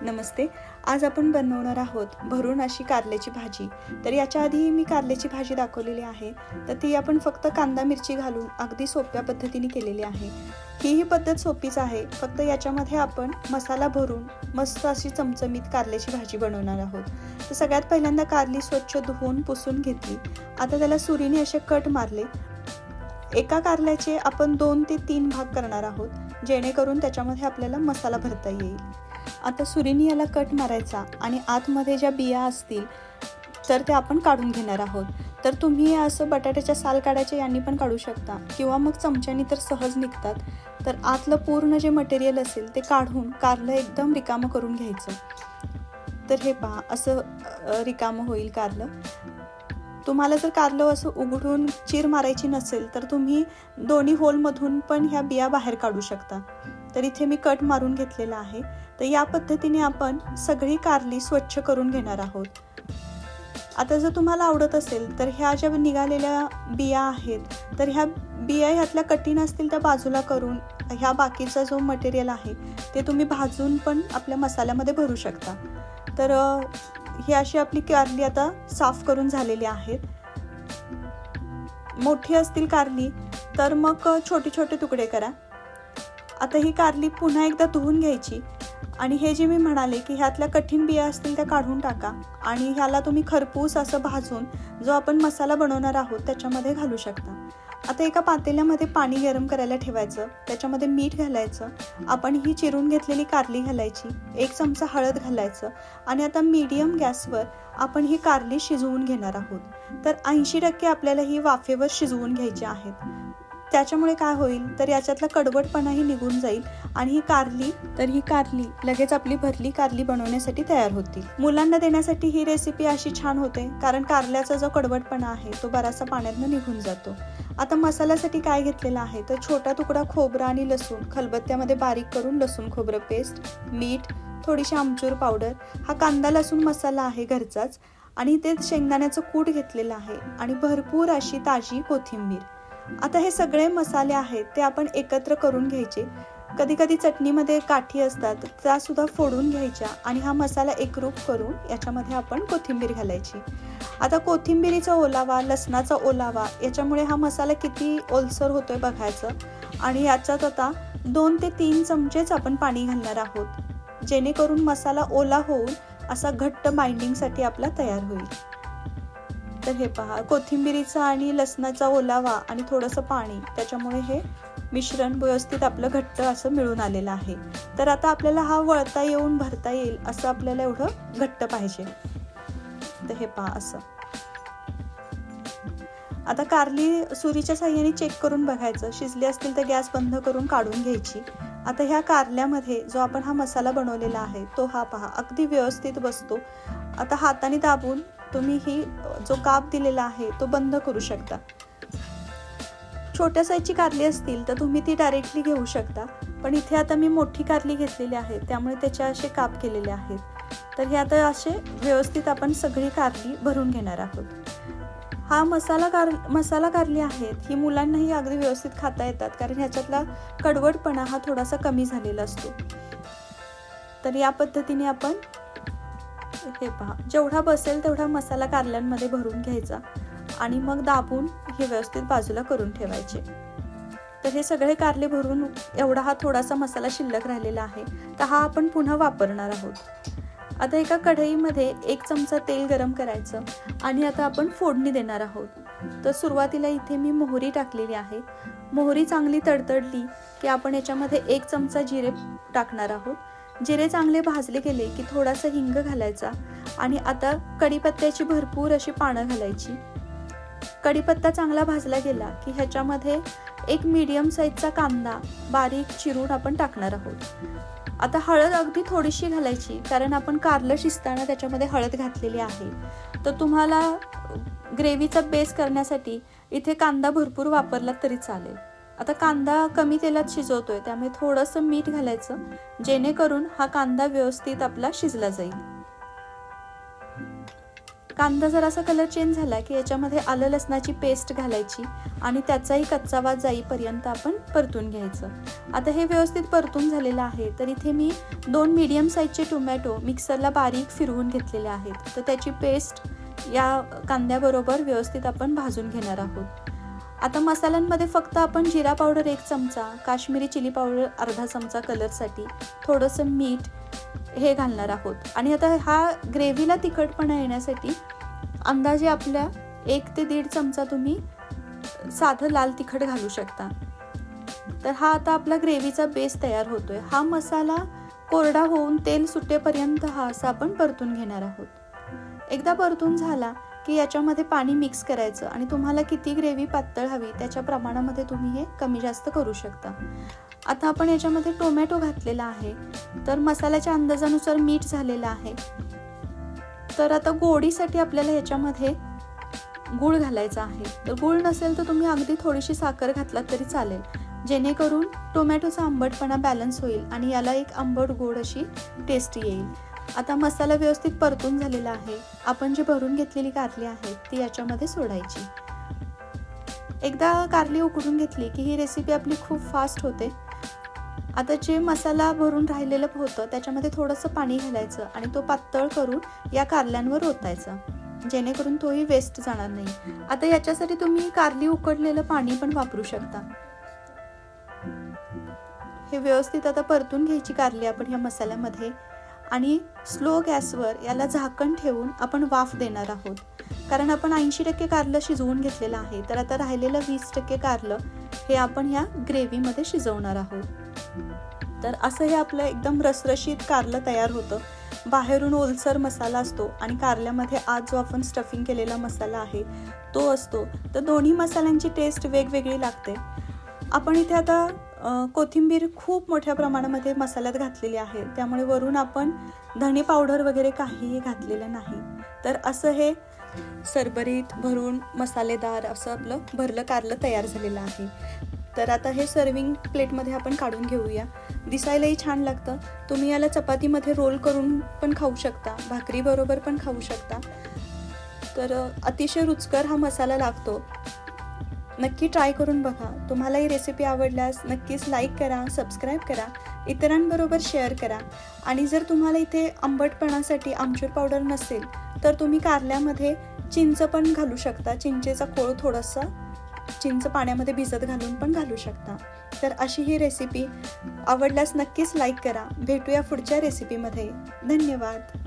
नमस्ते. आज आपण बनवणार आहोत भरून अशी कारल्याची भाजी. तर याच्या आधी मी कारल्याची भाजी दाखवलेली आहे. तर ती आपण फक्त कांदा मिरची घालून अगदी सोप्या पद्धतीने केलेली आहे. ही पद्धत सोपीच आहे. फक्त याच्यामध्ये आपण मसाला भरून मस्त अशी चमचमीत कारल्याची भाजी बनवणार आहोत. तर सगळ्यात पहिल्यांदा कारली स्वच्छ धुवून पुसून घेतली. आता त्याला सुरीने असे कट मारले. एका कारल्याचे आपण 2 ते 3 भाग करणार आहोत, जेणेकरून त्याच्यामध्ये आपल्याला मसाला भरता येईल. आता सुरीने याला कट मारायचा आणि आतमध्ये ज्या बिया असतील तर त्या आपण काढून घेणार आहोत. तर तुम्ही असं बटाट्याच्या साल काढायचे यांनी पण काढू शकता किंवा मग चमच्यानी तर सहज निघतात. तर आतलं पूर्ण जे मटेरियल असेल ते काढून कारलं एकदम रिकामं करून घ्यायचं. तर हे पहा, असं रिकामं होईल कारलं. तुम्हाला जर कारलं असं उघडून चीर मारायची नसेल तर तुम्ही दोन्ही होलमधून पण ह्या बिया बाहेर काढू शकता. तर इथे मी कट मारून घेतलेला आहे. तर या पद्धतीने आपण सगळी कारली स्वच्छ करून घेणार आहोत. आता जर तुम्हाला आवडत असेल तर ह्या ज्या निघालेल्या बिया आहेत तर ह्या बिया ह्यातल्या कठीण असतील त्या बाजूला करून ह्या बाकीचा जो मटेरियल आहे ते तुम्ही भाजून पण आपल्या मसाल्यामध्ये भरू शकता. तर ही अशी आपली कारली आता साफ करून झालेली आहेत. मोठी असतील कारली तर मग छोटे छोटे तुकडे करा. आता ही कारली पुन्हा एकदा धुवून घ्यायची आणि हे जे मी म्हणाले की ह्यातल्या कठीण बिया असतील त्या काढून टाका आणि ह्याला तुम्ही खरपूस असं भाजून जो आपण मसाला बनवणार आहोत त्याच्यामध्ये घालू शकता. आता एका पातेल्यामध्ये पाणी गरम करायला ठेवायचं. त्याच्यामध्ये मीठ घालायचं. आपण ही चिरून घेतलेली कारली घालायची. 1 चमचा हळद घालायचं आणि आता मीडियम गॅसवर आपण ही कारली शिजवून घेणार आहोत. तर 80% आपल्याला ही वाफेवर शिजवून घ्यायची आहेत. त्याच्यामुळे काय होईल तर याच्यातला कडवटपणाही निघून जाईल आणि ही कारली लगेच आपली भरली कारली बनवण्यासाठी तयार होतील. मुलांना देण्यासाठी ही रेसिपी अशी छान होते कारण कारल्याचा जो कडवटपणा आहे तो बराचसा पाण्यातनं निघून जातो. आता मसाल्यासाठी काय घेतलेला आहे तर छोटा तुकडा खोबरा आणि लसूण खलबत्त्यामध्ये बारीक करून लसूण खोबरं पेस्ट, मीठ, थोडीशी आमचूर पावडर, हा कांदा लसूण मसाला आहे घरचाच आणि ते शेंगदाण्याचं कूट घेतलेलं आहे आणि भरपूर अशी ताजी कोथिंबीर. आता हे सगळे मसाले आहेत ते आपण एकत्र करून घ्यायचे. कधी कधी चटणीमध्ये काठी असतात त्या सुद्धा फोडून घ्यायच्या आणि हा मसाला एकरूप करून याच्यामध्ये आपण कोथिंबीर घालायची. आता कोथिंबीरीचा ओलावा, लसणाचा ओलावा याच्यामुळे हा मसाला किती ओलसर होतोय बघायचं. आणि याच्यात आता 2 ते 3 चमचेच आपण पाणी घालणार आहोत, जेणेकरून मसाला ओला होऊन असा घट्ट बाइंडिंगसाठी आपला तयार होईल. तर हे पहा, कोथिंबीरीचा आणि लसणाचा ओलावा आणि थोडंसं पाणी त्याच्यामुळे हे मिश्रण व्यवस्थित आपलं घट्ट असं मिळून आलेलं आहे. तर आता आपल्याला हा वळता येऊन भरता येईल असं आपल्याला एवढं घट्ट पाहिजे. तर हे पहा असं. आता कारली सुरीच्या साहाय्याने चेक करून बघायचं. शिजली असतील तर गॅस बंद करून काढून घ्यायची. आता ह्या कारल्यामध्ये जो आपण हा मसाला बनवलेला आहे तो हा पहा अगदी व्यवस्थित बसतो. आता हाताने दाबून तुम्ही ही जो काप दिलेला आहे तो बंद करू शकता. छोट्या साईजची कारली असतील तर तुम्ही ती डायरेक्टली घेऊ शकता, पण इथे आता मी मोठी कारली घेतलेली आहे त्यामुळे त्याचे असे काप केलेले आहेत. तर हे आता असे व्यवस्थित आपण सगळी कारली भरून घेणार आहोत. हा मसाला कारली आहेत ही मुलांनाही अगदी व्यवस्थित खाता येतात कारण ह्याच्यातला कडवटपणा हा थोडासा कमी झालेला असतो. तर या पद्धतीने आपण हे पहा जेवढा बसेल तेवढा मसाला कारल्यांमध्ये भरून घ्यायचा आणि मग दाबून हे व्यवस्थित बाजूला करून ठेवायचे. तर हे सगळे कारले भरून एवढा हा थोडासा मसाला शिल्लक राहिलेला आहे तर हा आपण पुन्हा वापरणार आहोत. आता एका कढईमध्ये 1 चमचा तेल गरम करायचं आणि आता आपण फोडणी देणार आहोत. तर सुरुवातीला इथे मी मोहरी टाकलेली आहे. मोहरी चांगली तडतडली की आपण याच्यामध्ये 1 चमचा जिरे टाकणार आहोत. जिरे चांगले भाजले गेले की थोडासा हिंग घालायचा आणि आता कढीपत्त्याची भरपूर अशी पानं घालायची. कढीपत्ता चांगला भाजला गेला की ह्याच्यामध्ये 1 मीडियम साईजचा कांदा बारीक चिरून आपण टाकणार आहोत. आता हळद अगदी थोडीशी घालायची कारण आपण कारलं शिजताना त्याच्यामध्ये हळद घातलेली आहे. तर तुम्हाला ग्रेव्हीचा बेस करण्यासाठी इथे कांदा भरपूर वापरला तरी चालेल. आता कांदा कमी तेलात शिजवतोय त्यामुळे थोडंसं मीठ घालायचं जेणेकरून हा कांदा व्यवस्थित आपला शिजला जाईल. कांदा जरासा कलर चेंज झाला की याच्यामध्ये आलं लसणाची पेस्ट घालायची आणि त्याचाही कच्चा वास जाईपर्यंत आपण परतून घ्यायचं. आता हे व्यवस्थित परतून झालेलं आहे. तर इथे मी 2 मीडियम साईजचे टोमॅटो मिक्सरला बारीक फिरवून घेतलेले आहेत. तर त्याची पेस्ट या कांद्याबरोबर व्यवस्थित आपण भाजून घेणार आहोत. आता मसाल्यांमध्ये फक्त आपण जिरा पावडर 1 चमचा, काश्मीरी चिली पावडर अर्धा चमचा कलरसाठी, थोडंसं मीठ हे घालणार आहोत. आणि आता हा ग्रेव्हीला तिखटपणा येण्यासाठी अंदाजे आपल्या 1 ते 1.5 चमचा तुम्ही साधं लाल तिखट घालू शकता. तर हा आता आपला ग्रेव्हीचा बेस तयार होतोय. हा मसाला कोरडा होऊन तेल सुटेपर्यंत हा असा आपण परतून घेणार आहोत. एकदा परतून झाला की याच्यामध्ये पाणी मिक्स करायचं आणि तुम्हाला किती ग्रेव्ही पातळ हवी त्याच्या प्रमाणामध्ये तुम्ही हे कमी जास्त करू शकता. आता आपण याच्यामध्ये टोमॅटो घातलेला आहे. तर मसाल्याच्या अंदाजानुसार मीठ झालेलं आहे. तर आता गोडीसाठी आपल्याला याच्यामध्ये गूळ घालायचा आहे. तर गूळ नसेल तर तुम्ही अगदी थोडीशी साखर घातलात तरी चालेल, जेणेकरून टोमॅटोचा आंबटपणा बॅलन्स होईल आणि याला एक आंबट गोड अशी टेस्ट येईल. आता मसाला व्यवस्थित परतून झालेला आहे. आपण जी भरून घेतलेली कारली आहे ती याच्यामध्ये सोडायची. एकदा कारली उकडून घेतली की ही रेसिपी आपली खूप फास्ट होते. आता जे मसाला भरून राहिलेलं होतं त्याच्यामध्ये थोडंसं पाणी घालायचं आणि तो पातळ करून या कारल्यांवर ओतायचा, जेणेकरून तोही वेस्ट जाणार नाही. आता याच्यासाठी तुम्ही कारली उकडलेलं पाणी पण वापरू शकता. हे व्यवस्थित आता परतून घ्यायची कारली आपण या मसाल्यामध्ये आणि स्लो गॅसवर याला झाकण ठेवून आपण वाफ देणार आहोत. कारण आपण 80% कारलं शिजवून घेतलेलं आहे. तर आता राहिलेलं 20% कारलं हे आपण ह्या ग्रेव्हीमध्ये शिजवणार आहोत. तर असं हे आपलं एकदम रसरशीत कारलं तयार होतं. बाहेरून ओलसर मसाला असतो आणि कारल्यामध्ये आज जो आपण स्टफिंग केलेला मसाला आहे तो असतो. तर दोन्ही मसाल्यांची टेस्ट वेगवेगळी लागते. आपण इथे आता कोथिंबीर खूप मोठ्या प्रमाणामध्ये मसाल्यात घातलेली आहे, त्यामुळे वरून आपण धणे पावडर वगैरे काहीही घातलेलं नाही. तर असं हे सरभरीत भरून मसालेदार असं आपलं भरलं कारलं तयार झालेलं आहे. तर आता हे सर्विंग प्लेटमध्ये आपण काढून घेऊया. दिसायलाही छान लागतं. तुम्ही याला चपातीमध्ये रोल करून पण खाऊ शकता, भाकरी बरोबर पण खाऊ शकता. तर अतिशय रुचकर हा मसाला लागतो. नक्की ट्राय करून बघा. तुम्हाला ही रेसिपी आवडल्यास नक्कीच लाईक करा, सबस्क्राईब करा, इतरांबरोबर शेअर करा. आणि जर तुम्हाला इथे आंबटपणासाठी आमचूर पावडर नसेल तर तुम्ही कारल्यामध्ये चिंच पण घालू शकता. चिंचेचा कोळ थोडासा चिंच पाण्यामध्ये भिजत घालून पण घालू शकता. तर अशी ही रेसिपी आवडल्यास नक्कीच लाईक करा. भेटूया पुढच्या रेसिपीमध्ये. धन्यवाद.